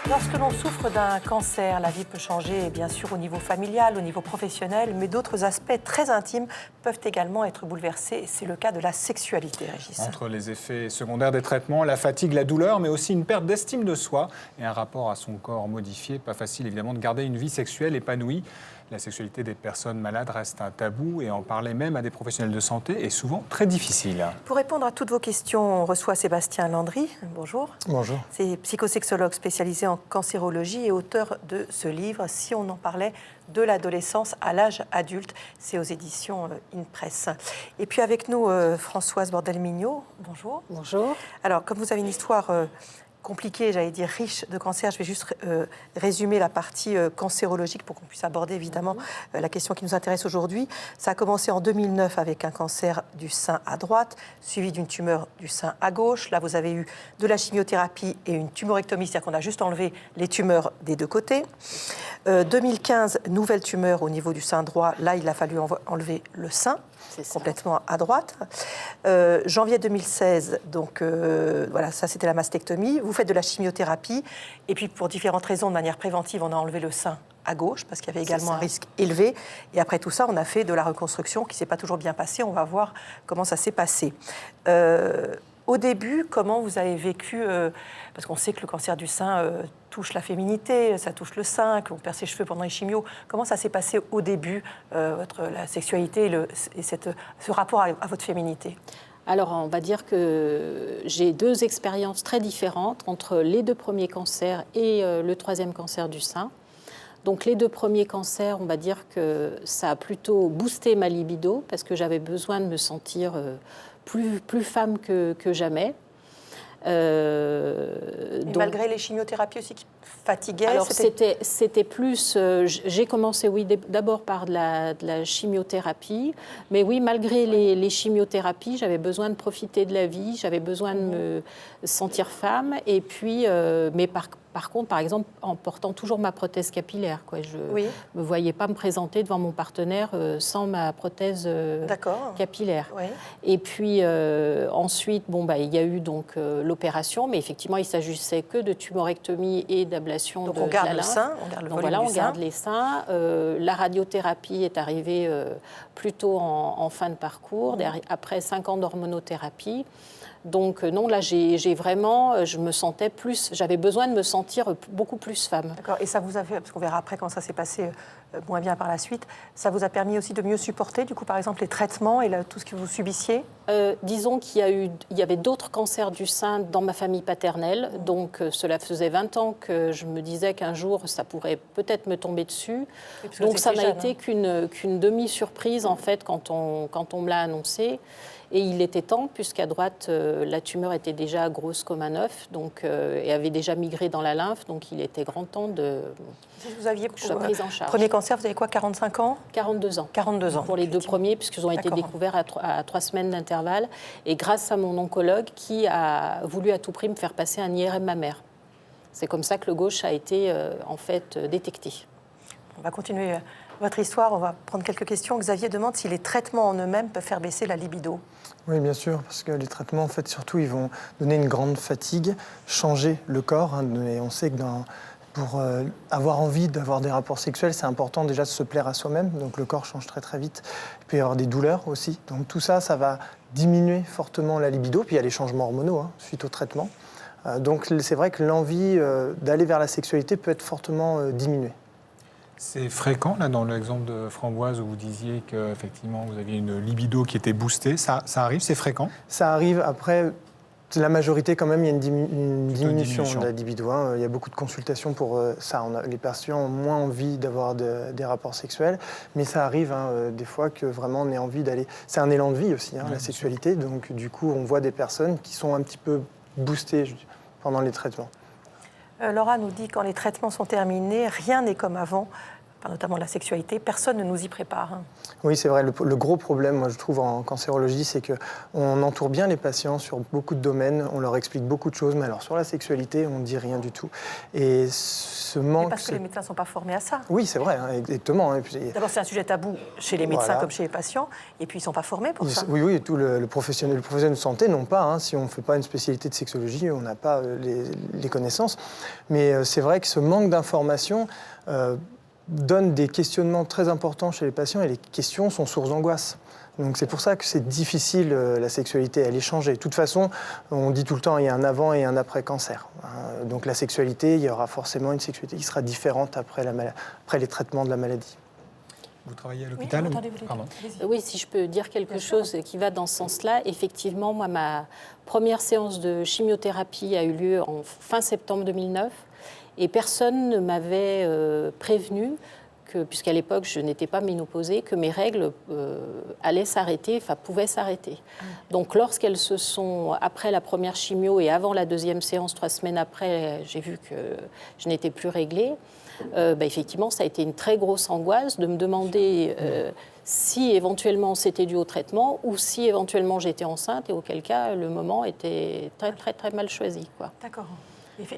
Lorsque l'on souffre d'un cancer, la vie peut changer, bien sûr, au niveau familial, au niveau professionnel, mais d'autres aspects très intimes peuvent également être bouleversés. C'est le cas de la sexualité, Régis. Entre les effets secondaires des traitements, la fatigue, la douleur, mais aussi une perte d'estime de soi et un rapport à son corps modifié. Pas facile, évidemment, de garder une vie sexuelle épanouie. La sexualité des personnes malades reste un tabou et en parler même à des professionnels de santé est souvent très difficile. Pour répondre à toutes vos questions, on reçoit Sébastien Landry. Bonjour. Bonjour. C'est psychosexologue spécialisé en cancérologie et auteur de ce livre « Si on en parlait de l'adolescence à l'âge adulte ». C'est aux éditions InPress. Et puis avec nous, Françoise Bordel-Mignot. Bonjour. Bonjour. Alors, comme vous avez une histoire compliquée, j'allais dire riche de cancer, je vais juste résumer la partie cancérologique pour qu'on puisse aborder évidemment la question qui nous intéresse aujourd'hui. Ça a commencé en 2009 avec un cancer du sein à droite, suivi d'une tumeur du sein à gauche. Là, vous avez eu de la chimiothérapie et une tumorectomie, c'est-à-dire qu'on a juste enlevé les tumeurs des deux côtés. 2015, nouvelle tumeur au niveau du sein droit. Là, il a fallu enlever le sein. Complètement à droite. Janvier 2016, donc voilà, ça c'était la mastectomie. Vous faites de la chimiothérapie et puis pour différentes raisons, de manière préventive, on a enlevé le sein à gauche parce qu'il y avait également un risque élevé. Et après tout ça, on a fait de la reconstruction qui ne s'est pas toujours bien passée. On va voir comment ça s'est passé. Au début, comment vous avez vécu, parce qu'on sait que le cancer du sein touche la féminité, ça touche le sein, qu'on perd ses cheveux pendant les chimios. Comment ça s'est passé au début, la sexualité et ce rapport à votre féminité ? Alors, on va dire que j'ai deux expériences très différentes entre les deux premiers cancers et le troisième cancer du sein. Donc, les deux premiers cancers, on va dire que ça a plutôt boosté ma libido parce que j'avais besoin de me sentir plus femme que jamais. Donc, malgré les chimiothérapies aussi qui fatiguaient. Alors c'était plus. J'ai commencé d'abord par de la chimiothérapie, mais oui, malgré les chimiothérapies, j'avais besoin de profiter de la vie, j'avais besoin de me sentir femme, et puis mais par contre, par exemple, en portant toujours ma prothèse capillaire, quoi. Je ne me voyais pas me présenter devant mon partenaire sans ma prothèse capillaire. Oui. Et puis ensuite, il y a eu donc l'opération, mais effectivement, il ne s'agissait que de tumorectomie et d'ablation de la lymphe. Donc on garde le sein, on garde le volume du sein. On garde les seins. La radiothérapie est arrivée plutôt en fin de parcours, après 5 ans d'hormonothérapie. Donc non, là, je me sentais plus, j'avais besoin de me sentir beaucoup plus femme. D'accord, et ça vous a fait, parce qu'on verra après quand ça s'est passé moins bien par la suite, ça vous a permis aussi de mieux supporter, du coup, par exemple, les traitements et tout ce que vous subissiez ? Disons qu'il y avait d'autres cancers du sein dans ma famille paternelle, donc cela faisait 20 ans que je me disais qu'un jour, ça pourrait peut-être me tomber dessus. Donc ça n'a été qu'une demi-surprise, en fait, quand on me l'a annoncé. Et il était temps, puisqu'à droite, la tumeur était déjà grosse comme un œuf, et avait déjà migré dans la lymphe, donc il était grand temps que je sois prise en charge. Premier cancer, vous avez quoi, 45 ans ? 42 ans. 42 ans. Pour les deux premiers, puisqu'ils ont été découverts à 3 semaines d'intervalle, et grâce à mon oncologue qui a voulu à tout prix me faire passer un IRM mammaire. C'est comme ça que le gauche a été, en fait, détecté. On va continuer votre histoire, on va prendre quelques questions. Xavier demande si les traitements en eux-mêmes peuvent faire baisser la libido. Oui, bien sûr, parce que les traitements, en fait, surtout, ils vont donner une grande fatigue, changer le corps. Et on sait que pour avoir envie d'avoir des rapports sexuels, c'est important déjà de se plaire à soi-même. Donc le corps change très très vite. Il peut y avoir des douleurs aussi. Donc tout ça, ça va diminuer fortement la libido. Puis il y a les changements hormonaux suite au traitement. Donc c'est vrai que l'envie d'aller vers la sexualité peut être fortement diminuée. C'est fréquent, là, dans l'exemple de Framboise, où vous disiez qu'effectivement, vous aviez une libido qui était boostée. Ça arrive, c'est fréquent ? Ça arrive. Après, la majorité, quand même, il y a une diminution de la libido. Il y a beaucoup de consultations pour ça. Les patients ont moins envie d'avoir des rapports sexuels. Mais ça arrive, des fois, que vraiment on ait envie d'aller... C'est un élan de vie aussi, la sexualité. Donc, du coup, on voit des personnes qui sont un petit peu boostées pendant les traitements. Laura nous dit, quand les traitements sont terminés, rien n'est comme avant. notamment la sexualité, personne ne nous y prépare. Hein. Oui, c'est vrai. Le gros problème, moi, je trouve, en cancérologie, c'est qu'on entoure bien les patients sur beaucoup de domaines, on leur explique beaucoup de choses, mais alors sur la sexualité, on ne dit rien du tout. Et ce manque... Mais parce que les médecins ne sont pas formés à ça. Oui, c'est vrai, hein, exactement. D'abord, c'est un sujet tabou chez les médecins Voilà. comme chez les patients, et puis ils ne sont pas formés pour ça. Oui, tout le professionnel de santé n'ont pas. Hein, si on ne fait pas une spécialité de sexologie, on n'a pas les connaissances. Mais c'est vrai que ce manque d'information donne des questionnements très importants chez les patients, et les questions sont source d'angoisse. Donc c'est pour ça que c'est difficile, la sexualité, elle est changée. De toute façon, on dit tout le temps, il y a un avant et un après cancer. Donc la sexualité, il y aura forcément une sexualité qui sera différente après les traitements de la maladie. Vous travaillez à l'hôpital? Oui, attendez, Pardon. Oui, si je peux dire quelque chose qui va dans ce sens-là. Effectivement, moi, ma première séance de chimiothérapie a eu lieu en fin septembre 2009 et personne ne m'avait prévenu puisqu'à l'époque, je n'étais pas ménopausée, que mes règles allaient s'arrêter, enfin, pouvaient s'arrêter. Donc, lorsqu'elles se sont, après la première chimio et avant la deuxième séance, 3 semaines après, j'ai vu que je n'étais plus réglée, effectivement, ça a été une très grosse angoisse de me demander si éventuellement c'était dû au traitement ou si éventuellement j'étais enceinte, et auquel cas, le moment était très, très, très mal choisi, quoi. D'accord.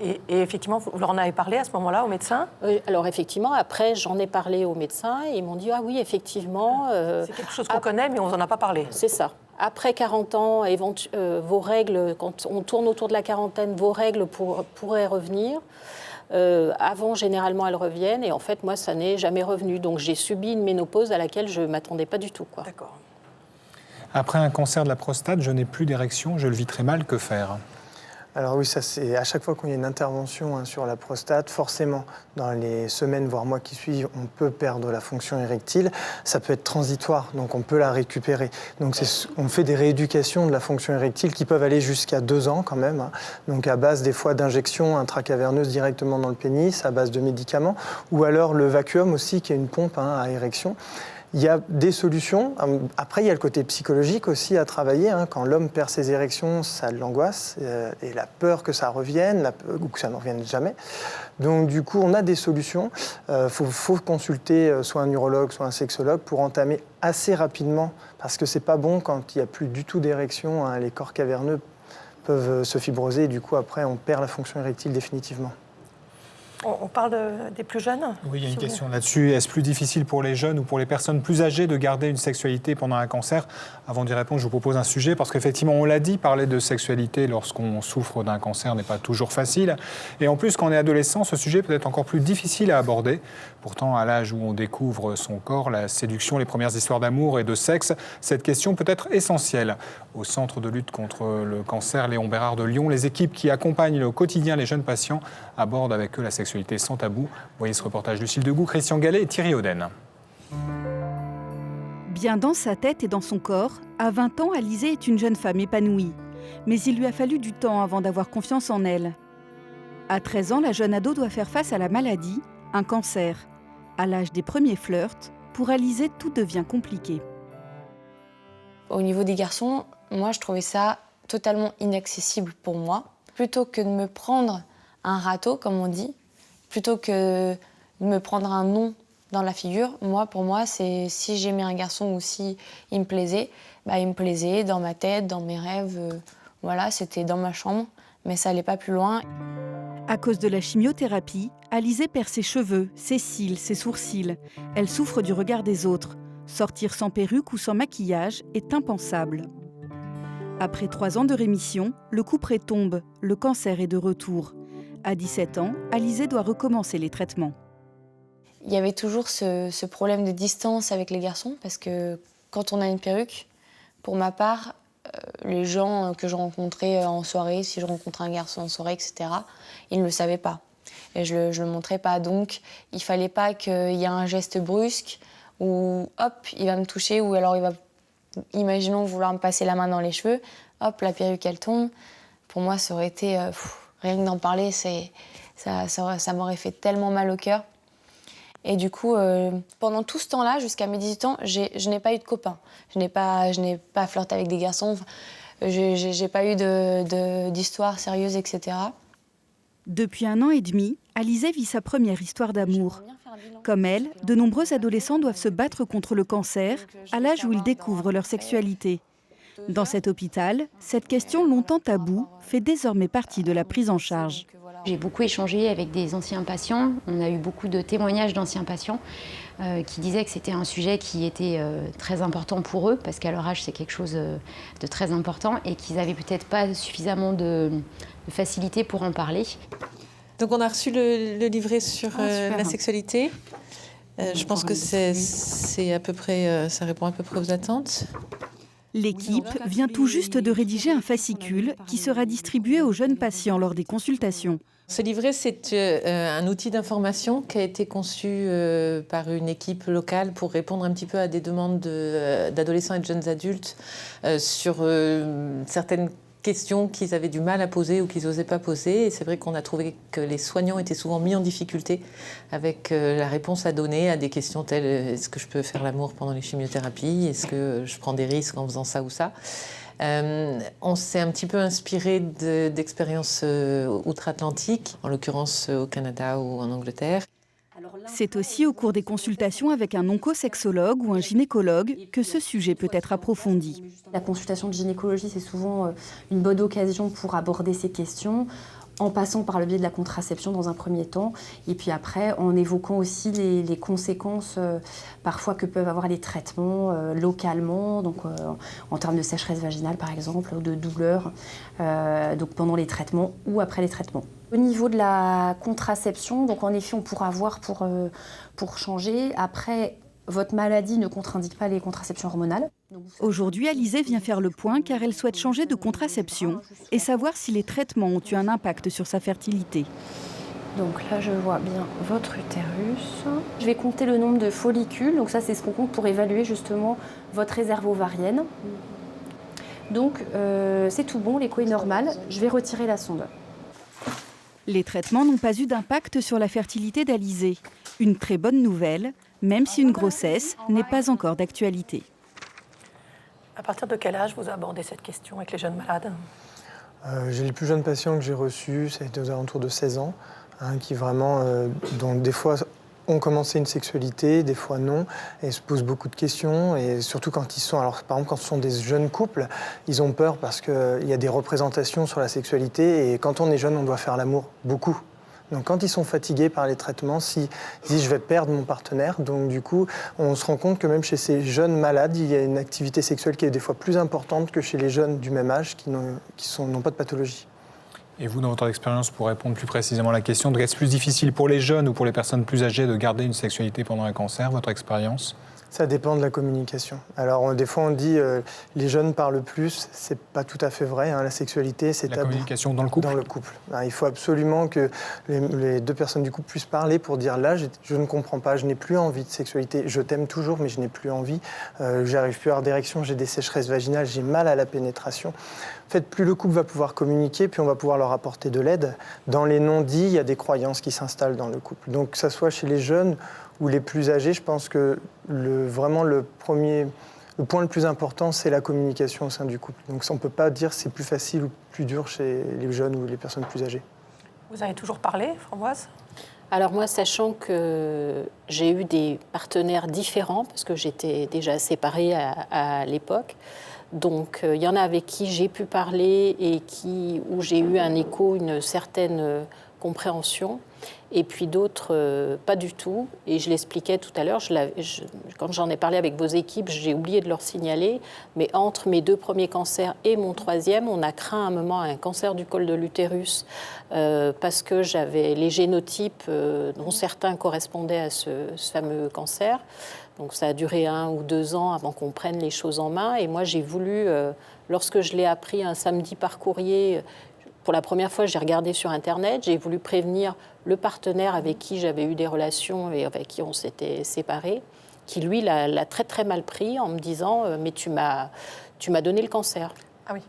Et effectivement, vous leur en avez parlé à ce moment-là au médecin? Alors effectivement, après, j'en ai parlé aux médecins et ils m'ont dit « Ah oui, effectivement... c'est quelque chose qu'on connaît, mais on n'en a pas parlé. » C'est ça. Après 40 ans, vos règles, quand on tourne autour de la quarantaine, vos règles pourraient revenir. Avant, généralement, elles reviennent. Et en fait, moi, ça n'est jamais revenu. Donc j'ai subi une ménopause à laquelle je ne m'attendais pas du tout, quoi. D'accord. Après un cancer de la prostate, je n'ai plus d'érection, je le vis très mal, que faire? Alors oui, ça c'est à chaque fois qu'il y a une intervention sur la prostate, forcément, dans les semaines, voire mois qui suivent, on peut perdre la fonction érectile. Ça peut être transitoire, donc on peut la récupérer. Donc on fait des rééducations de la fonction érectile qui peuvent aller jusqu'à 2 ans quand même. Hein. Donc à base des fois d'injections intracaverneuses directement dans le pénis, à base de médicaments, ou alors le vacuum aussi, qui est une pompe à érection. Il y a des solutions. Après, il y a le côté psychologique aussi à travailler. Quand l'homme perd ses érections, ça l'angoisse et la peur que ça revienne ou que ça ne revienne jamais. Donc, du coup, on a des solutions. Faut consulter soit un urologue, soit un sexologue pour entamer assez rapidement, parce que c'est pas bon quand il n'y a plus du tout d'érection. Les corps caverneux peuvent se fibroser et du coup, après, on perd la fonction érectile définitivement. On parle des plus jeunes? Oui, il y a une question là-dessus. Est-ce plus difficile pour les jeunes ou pour les personnes plus âgées de garder une sexualité pendant un cancer? Avant d'y répondre, je vous propose un sujet, parce qu'effectivement, on l'a dit, parler de sexualité lorsqu'on souffre d'un cancer n'est pas toujours facile. Et en plus, quand on est adolescent, ce sujet peut être encore plus difficile à aborder. Pourtant, à l'âge où on découvre son corps, la séduction, les premières histoires d'amour et de sexe, cette question peut être essentielle. Au Centre de lutte contre le cancer Léon Bérard de Lyon, les équipes qui accompagnent au quotidien les jeunes patients abordent avec eux la sexualité sans tabou. Voyez ce reportage Lucille Degout, Christian Gallet et Thierry Oden. Bien dans sa tête et dans son corps, à 20 ans, Alizée est une jeune femme épanouie. Mais il lui a fallu du temps avant d'avoir confiance en elle. À 13 ans, la jeune ado doit faire face à la maladie, un cancer. À l'âge des premiers flirts, pour Alizée, tout devient compliqué. Au niveau des garçons, moi, je trouvais ça totalement inaccessible pour moi. Plutôt que de me prendre un râteau, comme on dit, plutôt que de me prendre un nom dans la figure, pour moi, c'est si j'aimais un garçon ou si il me plaisait, il me plaisait dans ma tête, dans mes rêves. Voilà, c'était dans ma chambre, mais ça n'allait pas plus loin. À cause de la chimiothérapie, Alizée perd ses cheveux, ses cils, ses sourcils. Elle souffre du regard des autres. Sortir sans perruque ou sans maquillage est impensable. Après 3 ans de rémission, le couperet tombe, le cancer est de retour. À 17 ans, Alizée doit recommencer les traitements. Il y avait toujours ce problème de distance avec les garçons, parce que quand on a une perruque, pour ma part, les gens que je rencontrais en soirée, si je rencontrais un garçon en soirée, etc., ils ne le savaient pas. Et je ne le montrais pas. Donc, il ne fallait pas qu'il y ait un geste brusque où, hop, il va me toucher, ou alors il va, imaginons, vouloir me passer la main dans les cheveux, hop, la perruque, elle tombe. Pour moi, ça aurait été, rien que d'en parler, ça m'aurait fait tellement mal au cœur. Et du coup, pendant tout ce temps-là, jusqu'à mes 18 ans, je n'ai pas eu de copains. Je n'ai pas flirté avec des garçons. Je n'ai pas eu d'histoire sérieuse, etc. Depuis 1 an et demi, Alizée vit sa première histoire d'amour. Comme elle, de nombreux adolescents doivent se battre contre le cancer à l'âge où ils découvrent leur sexualité. Dans cet hôpital, cette question longtemps taboue fait désormais partie de la prise en charge. J'ai beaucoup échangé avec des anciens patients. On a eu beaucoup de témoignages d'anciens patients qui disaient que c'était un sujet qui était très important pour eux, parce qu'à leur âge, c'est quelque chose de très important, et qu'ils n'avaient peut-être pas suffisamment de facilité pour en parler. Donc on a reçu le livret sur la sexualité. Je pense que c'est à peu près, ça répond à peu près aux attentes. L'équipe vient tout juste de rédiger un fascicule qui sera distribué aux jeunes patients lors des consultations. Ce livret, c'est un outil d'information qui a été conçu par une équipe locale pour répondre un petit peu à des demandes d'adolescents et de jeunes adultes sur certaines questions qu'ils avaient du mal à poser ou qu'ils n'osaient pas poser. Et c'est vrai qu'on a trouvé que les soignants étaient souvent mis en difficulté avec la réponse à donner à des questions telles: est-ce que je peux faire l'amour pendant les chimiothérapies? Est-ce que je prends des risques en faisant ça ou ça? On s'est un petit peu inspiré d'expériences outre-Atlantique, en l'occurrence au Canada ou en Angleterre. C'est aussi au cours des consultations avec un oncosexologue ou un gynécologue que ce sujet peut être approfondi. La consultation de gynécologie, c'est souvent une bonne occasion pour aborder ces questions, en passant par le biais de la contraception dans un premier temps, et puis après en évoquant aussi les conséquences parfois que peuvent avoir les traitements localement, donc en termes de sécheresse vaginale par exemple, ou de douleur, donc pendant les traitements ou après les traitements. Au niveau de la contraception, donc en effet on pourra voir pour changer. Après, votre maladie ne contre-indique pas les contraceptions hormonales. Aujourd'hui, Alizée vient faire le point car elle souhaite changer de contraception et savoir si les traitements ont eu un impact sur sa fertilité. Donc là, je vois bien votre utérus. Je vais compter le nombre de follicules. Donc ça, c'est ce qu'on compte pour évaluer justement votre réserve ovarienne. Donc c'est tout bon, l'écho est normal. Je vais retirer la sonde. Les traitements n'ont pas eu d'impact sur la fertilité d'Alizée. Une très bonne nouvelle, même si une grossesse n'est pas encore d'actualité. À partir de quel âge vous abordez cette question avec les jeunes malades? J'ai les plus jeunes patients que j'ai reçus, c'était aux alentours de 16 ans, qui vraiment, dont des fois ont commencé une sexualité, des fois non, et se posent beaucoup de questions, et surtout quand ils sont, alors par exemple quand ce sont des jeunes couples, ils ont peur parce qu'il y a des représentations sur la sexualité, et quand on est jeune, on doit faire l'amour beaucoup. Donc quand ils sont fatigués par les traitements, s'ils disent je vais perdre mon partenaire, donc du coup on se rend compte que même chez ces jeunes malades, il y a une activité sexuelle qui est des fois plus importante que chez les jeunes du même âge qui n'ont pas de pathologie. Et vous, dans votre expérience, pour répondre plus précisément à la question, est-ce plus difficile pour les jeunes ou pour les personnes plus âgées de garder une sexualité pendant un cancer, votre expérience? Ça dépend de la communication. Alors, des fois, on dit les jeunes parlent plus. C'est pas tout à fait vrai. La sexualité, c'est tabou. La communication dans le couple. Dans le couple. Il faut absolument que les deux personnes du couple puissent parler pour dire là, je ne comprends pas, je n'ai plus envie de sexualité. Je t'aime toujours, mais je n'ai plus envie. J'arrive plus à avoir d'érection, j'ai des sécheresses vaginales, j'ai mal à la pénétration. En fait, plus le couple va pouvoir communiquer, plus on va pouvoir leur apporter de l'aide. Dans les non-dits, il y a des croyances qui s'installent dans le couple. Donc, que ça soit chez les jeunes ou les plus âgés, je pense que vraiment le point le plus important, c'est la communication au sein du couple. Donc on ne peut pas dire c'est plus facile ou plus dur chez les jeunes ou les personnes plus âgées. Vous avez toujours parlé, Framboise? Alors moi, sachant que j'ai eu des partenaires différents, parce que j'étais déjà séparée à l'époque, donc il y en a avec qui j'ai pu parler et où j'ai eu un écho, une certaine compréhension, et puis d'autres pas du tout. Et je l'expliquais tout à l'heure, quand j'en ai parlé avec vos équipes, j'ai oublié de leur signaler, mais entre mes 2 premiers cancers et mon 3e, on a craint un moment un cancer du col de l'utérus parce que j'avais les génotypes dont certains correspondaient à ce fameux cancer. Donc ça a duré 1 ou 2 ans avant qu'on prenne les choses en main. Et moi, j'ai voulu, lorsque je l'ai appris un samedi par courrier, pour la première fois, j'ai regardé sur Internet, j'ai voulu prévenir le partenaire avec qui j'avais eu des relations et avec qui on s'était séparés, qui lui l'a très très mal pris en me disant « mais tu m'as donné le cancer ». Ah oui.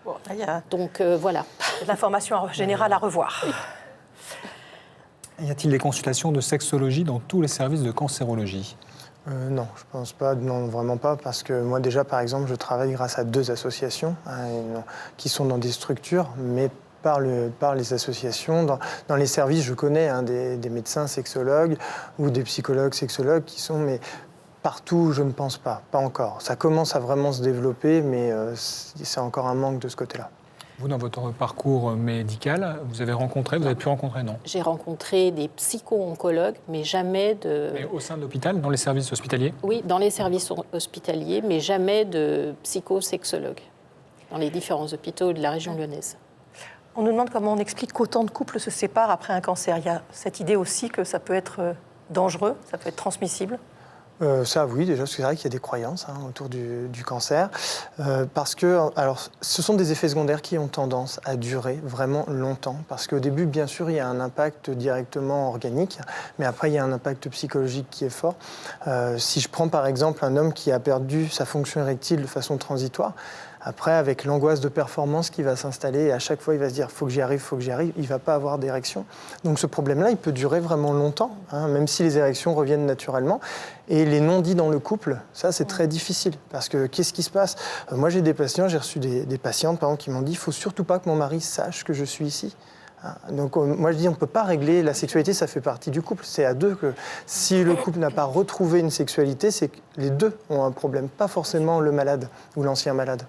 Bon, là, il y a donc voilà. de l'information générale à revoir. Y a-t-il des consultations de sexologie dans tous les services de cancérologie? Non, je pense pas, non, vraiment pas, parce que moi déjà, par exemple, je travaille grâce à 2 associations qui sont dans des structures, mais par les associations. Dans les services, je connais des médecins sexologues ou des psychologues sexologues qui sont... Mais partout, je ne pense pas encore. Ça commence à vraiment se développer, mais c'est encore un manque de ce côté-là. Vous, dans votre parcours médical, vous avez pu rencontrer, non? J'ai rencontré des psycho-oncologues, mais jamais de... Mais au sein de l'hôpital, dans les services hospitaliers? Oui, dans les services hospitaliers, mais jamais de psychosexologues, dans les différents hôpitaux de la région lyonnaise. On nous demande comment on explique qu'autant de couples se séparent après un cancer. Il y a cette idée aussi que ça peut être dangereux, ça peut être transmissible. Ça, oui, déjà, parce que c'est vrai qu'il y a des croyances autour du cancer. Parce que, alors, ce sont des effets secondaires qui ont tendance à durer vraiment longtemps. Parce qu'au début, bien sûr, il y a un impact directement organique, mais après, il y a un impact psychologique qui est fort. Si je prends par exemple un homme qui a perdu sa fonction érectile de façon transitoire, après, avec l'angoisse de performance qui va s'installer, et à chaque fois, il va se dire « faut que j'y arrive, il ne va pas avoir d'érection. Donc ce problème-là, il peut durer vraiment longtemps, même si les érections reviennent naturellement. Et les non-dits dans le couple, ça, c'est très difficile. Parce que qu'est-ce qui se passe? Moi, j'ai des patients, j'ai reçu des patientes, par exemple, qui m'ont dit « il ne faut surtout pas que mon mari sache que je suis ici ». Donc moi je dis on ne peut pas régler, la sexualité ça fait partie du couple, c'est à deux que si le couple n'a pas retrouvé une sexualité, c'est que les deux ont un problème, pas forcément le malade ou l'ancien malade.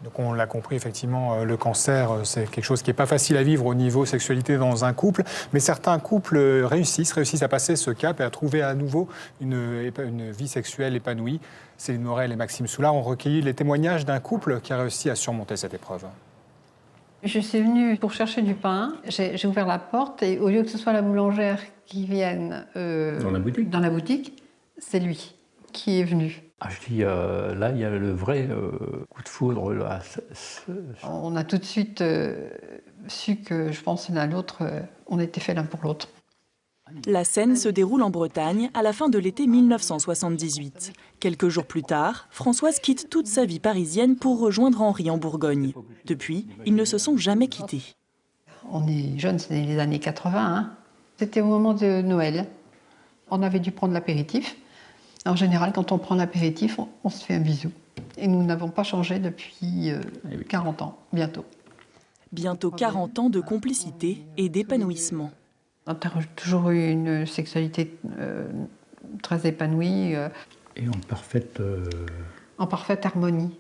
Donc on l'a compris, effectivement, le cancer, c'est quelque chose qui n'est pas facile à vivre au niveau sexualité dans un couple, mais certains couples réussissent à passer ce cap et à trouver à nouveau une vie sexuelle épanouie. Céline Morel et Maxime Soulard ont recueilli les témoignages d'un couple qui a réussi à surmonter cette épreuve. Je suis venue pour chercher du pain, j'ai ouvert la porte et au lieu que ce soit la boulangère qui vienne dans la boutique, c'est lui qui est venu. Ah, je dis, là, il y a le vrai coup de foudre. Là. On a tout de suite su que, je pense, l'un à l'autre, on était faits l'un pour l'autre. La scène se déroule en Bretagne à la fin de l'été 1978. Quelques jours plus tard, Françoise quitte toute sa vie parisienne pour rejoindre Henri en Bourgogne. Depuis, ils ne se sont jamais quittés. On est jeunes, c'est les années 80. C'était au moment de Noël. On avait dû prendre l'apéritif. En général, quand on prend l'apéritif, on se fait un bisou. Et nous n'avons pas changé depuis 40 ans, bientôt. Bientôt 40 ans de complicité et d'épanouissement. On a toujours eu une sexualité très épanouie. Et en parfaite... En parfaite harmonie.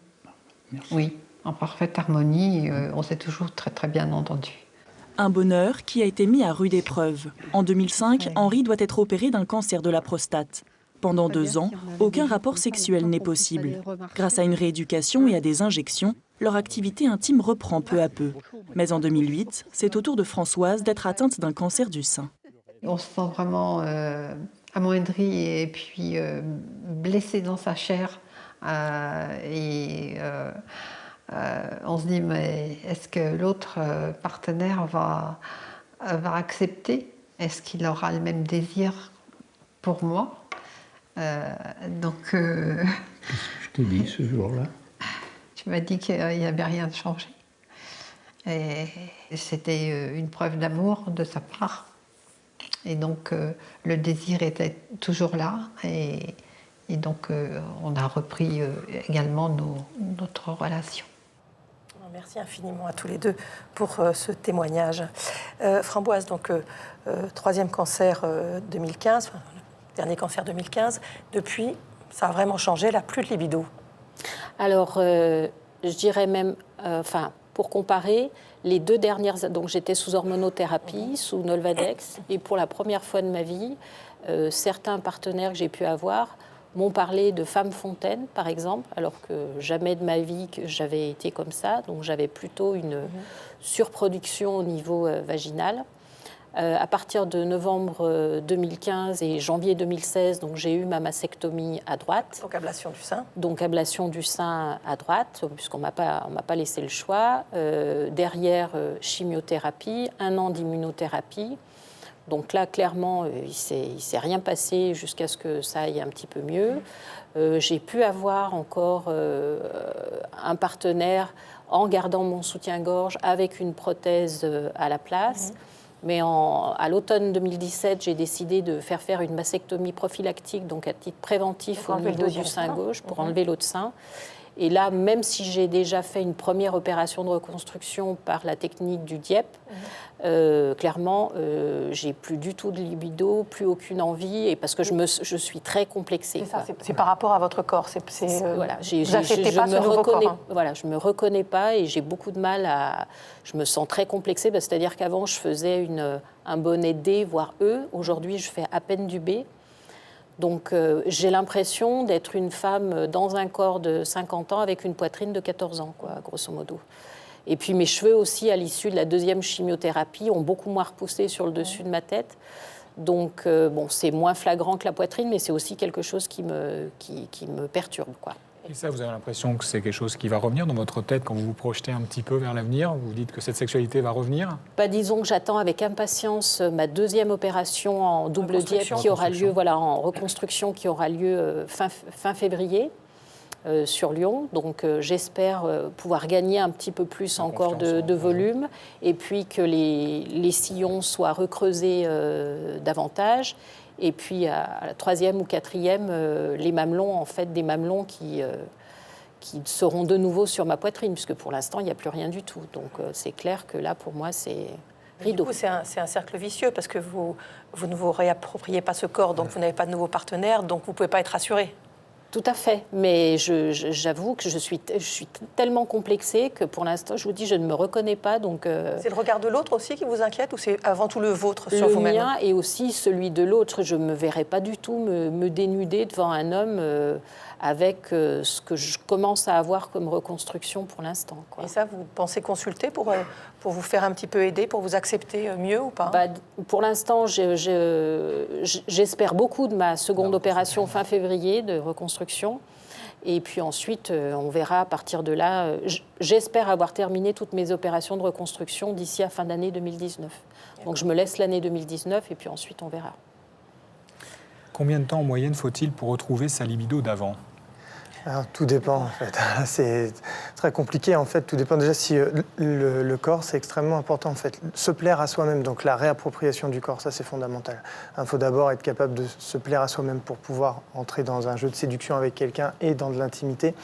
Merci. Oui, en parfaite harmonie. On s'est toujours très très bien entendus. Un bonheur qui a été mis à rude épreuve. En 2005, Henri doit être opéré d'un cancer de la prostate. Pendant 2 ans, aucun rapport sexuel n'est possible. Grâce à une rééducation et à des injections, leur activité intime reprend peu à peu. Mais en 2008, c'est au tour de Françoise d'être atteinte d'un cancer du sein. On se sent vraiment amoindri et puis blessé dans sa chair. On se dit, mais est-ce que l'autre partenaire va accepter? Est-ce qu'il aura le même désir pour moi? Je t'ai dit ce jour-là. Tu m'as dit qu'il n'y avait rien de changé. Et c'était une preuve d'amour de sa part. Et donc le désir était toujours là. Et donc on a repris également notre relation. Merci infiniment à tous les deux pour ce témoignage. Framboise, donc 3e cancer 2015, dernier cancer 2015. Depuis, ça a vraiment changé, elle n'a plus de libido. Alors, je dirais même, pour comparer, les 2 dernières... Donc, j'étais sous hormonothérapie, sous Nolvadex, et pour la première fois de ma vie, certains partenaires que j'ai pu avoir m'ont parlé de femme fontaine, par exemple, alors que jamais de ma vie que j'avais été comme ça. Donc, j'avais plutôt une surproduction au niveau vaginal. À partir de novembre 2015 et janvier 2016, donc j'ai eu ma mastectomie à droite. Donc ablation du sein. Donc ablation du sein à droite, puisqu'on m'a pas laissé le choix. Derrière, chimiothérapie, 1 an d'immunothérapie. Donc là, clairement, il s'est rien passé jusqu'à ce que ça aille un petit peu mieux. J'ai pu avoir encore un partenaire en gardant mon soutien-gorge avec une prothèse à la place. Mais à l'automne 2017, j'ai décidé de faire une mastectomie prophylactique, donc à titre préventif au niveau du sein gauche, pour enlever l'autre sein. Et là, même si j'ai déjà fait une première opération de reconstruction par la technique du Dieppe, clairement, j'ai plus du tout de libido, plus aucune envie, et parce que je suis très complexée. C'est par rapport à votre corps. Voilà, vous n'acceptez pas ce nouveau corps. Hein. Voilà, je me reconnais pas et j'ai beaucoup de mal à. Je me sens très complexée, c'est-à-dire qu'avant je faisais un bonnet D, voire E. Aujourd'hui, je fais à peine du B. Donc, j'ai l'impression d'être une femme dans un corps de 50 ans avec une poitrine de 14 ans, quoi, grosso modo. Et puis, mes cheveux aussi, à l'issue de la deuxième chimiothérapie, ont beaucoup moins repoussé sur le dessus de ma tête. Donc, c'est moins flagrant que la poitrine, mais c'est aussi quelque chose qui me perturbe, quoi. Et ça, vous avez l'impression que c'est quelque chose qui va revenir dans votre tête quand vous vous projetez un petit peu vers l'avenir? Vous vous dites que cette sexualité va revenir? Disons que j'attends avec impatience ma deuxième opération en double Dieppe qui aura lieu, en reconstruction, qui aura lieu fin février sur Lyon. Donc j'espère pouvoir gagner un petit peu plus encore de volume et puis que les sillons soient recreusés davantage. Et puis, à la troisième ou quatrième, les mamelons, en fait, des mamelons qui seront de nouveau sur ma poitrine, puisque pour l'instant, il n'y a plus rien du tout. Donc, c'est clair que là, pour moi, c'est rideau. Du coup, c'est un cercle vicieux, parce que vous ne vous réappropriez pas ce corps, donc vous n'avez pas de nouveau partenaire, donc vous ne pouvez pas être rassuré. Tout à fait, mais j'avoue que je suis tellement complexée que pour l'instant, je vous dis, je ne me reconnais pas. Donc, c'est le regard de l'autre aussi qui vous inquiète ou c'est avant tout le vôtre sur vous-même? Le mien et aussi celui de l'autre. Je ne me verrais pas du tout me dénuder devant un homme avec ce que je commence à avoir comme reconstruction pour l'instant. Et ça, vous pensez consulter pour vous faire un petit peu aider, pour vous accepter mieux ou pas? Pour l'instant, j'espère beaucoup de ma seconde opération fin février de reconstruction. Et puis ensuite, on verra à partir de là. J'espère avoir terminé toutes mes opérations de reconstruction d'ici à fin d'année 2019. Donc je me laisse l'année 2019 et puis ensuite on verra. Combien de temps en moyenne faut-il pour retrouver sa libido d'avant? Alors, tout dépend, en fait. C'est très compliqué, en fait. Tout dépend déjà si le corps, c'est extrêmement important, en fait. Se plaire à soi-même, donc la réappropriation du corps, ça, c'est fondamental. Il faut d'abord être capable de se plaire à soi-même pour pouvoir entrer dans un jeu de séduction avec quelqu'un et dans de l'intimité.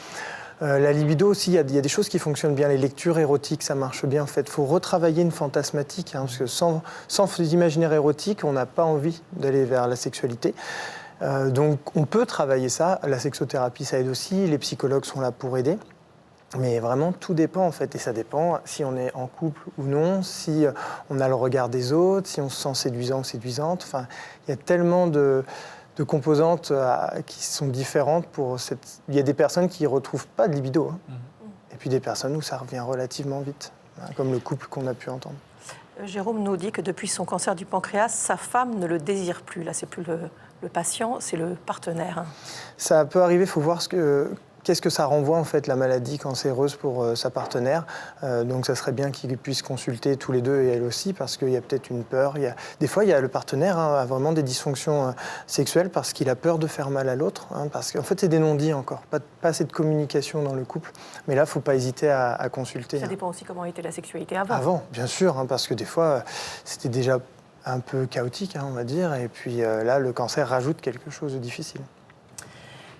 La libido aussi, il y a des choses qui fonctionnent bien. Les lectures érotiques, ça marche bien, en fait. Il faut retravailler une fantasmatique, parce que sans imaginaire érotique, on n'a pas envie d'aller vers la sexualité. Donc on peut travailler ça, la sexothérapie ça aide aussi, les psychologues sont là pour aider, mais vraiment tout dépend en fait, et ça dépend si on est en couple ou non, si on a le regard des autres, si on se sent séduisant ou séduisante, enfin il y a tellement de composantes qui sont différentes il y a des personnes qui ne retrouvent pas de libido, et puis des personnes où ça revient relativement vite, comme le couple qu'on a pu entendre. Jérôme nous dit que depuis son cancer du pancréas, sa femme ne le désire plus. Là, c'est plus le patient, c'est le partenaire. Ça peut arriver, il faut voir qu'est-ce que ça renvoie en fait la maladie cancéreuse pour sa partenaire. Donc ça serait bien qu'ils puissent consulter tous les deux et elle aussi parce qu'il y a peut-être une peur. Des fois, le partenaire a vraiment des dysfonctions sexuelles parce qu'il a peur de faire mal à l'autre. Parce qu'en fait, c'est des non-dits encore, pas assez de communication dans le couple. Mais là, il ne faut pas hésiter à consulter. Ça dépend aussi comment était la sexualité avant. Avant, bien sûr, parce que des fois, c'était déjà un peu chaotique, on va dire. Et puis là, le cancer rajoute quelque chose de difficile.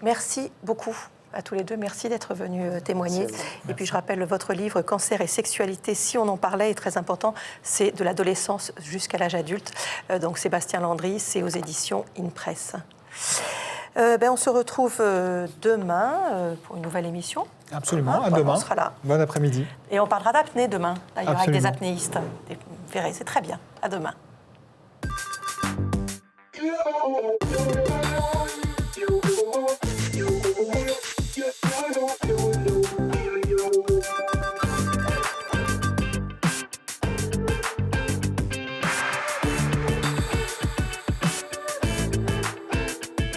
Merci beaucoup à tous les deux. Merci d'être venus témoigner. Et puis je rappelle, votre livre « Cancer et sexualité, si on en parlait » est très important. C'est de l'adolescence jusqu'à l'âge adulte. Donc Sébastien Landry, c'est aux éditions InPress. On se retrouve demain pour une nouvelle émission. Absolument, à demain. On sera là. Bon après-midi. Et on parlera d'apnée demain, d'ailleurs, avec des Absolument. apnéistes. Vous verrez, c'est très bien. À demain.